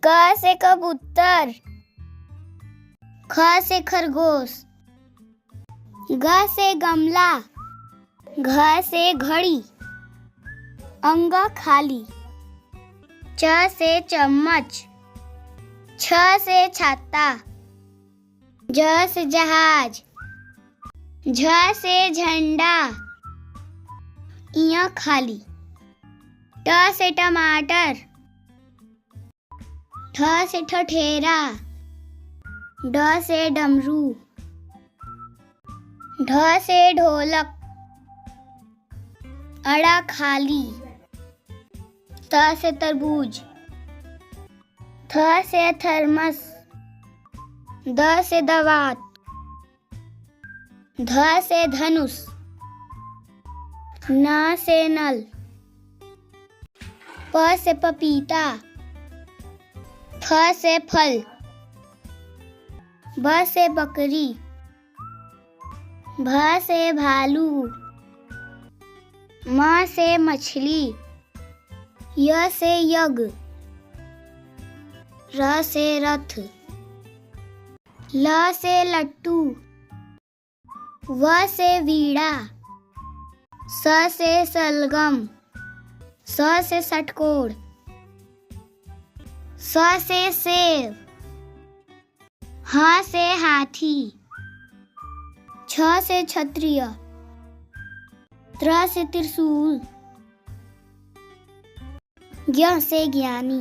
क से कबूतर, ख से खरगोश, ग से गमला, घ से घड़ी, अंग खाली, च से चम्मच, छ से छाता, ज से जहाज, झ से झंडा, इया खाली, ट से टमाटर, ठ से ठठेरा, ड से डमरू, ढ से ढोलक, अड़ा खाली, त से तरबूज, थ से थर्मस, द से दवात, ध से धनुष, न से नल, प से पपीता, फ से फल, ब से बकरी, भ से भालू, म से मछली, य से यज्ञ, र से रथ, ल से लट्टू, व से वीणा, स से सलगम, स से षटकोण, स से सेब, ह से हाथी, छ से क्षत्रिय, त्र से त्रिशूल, ज्ञ से ज्ञानी।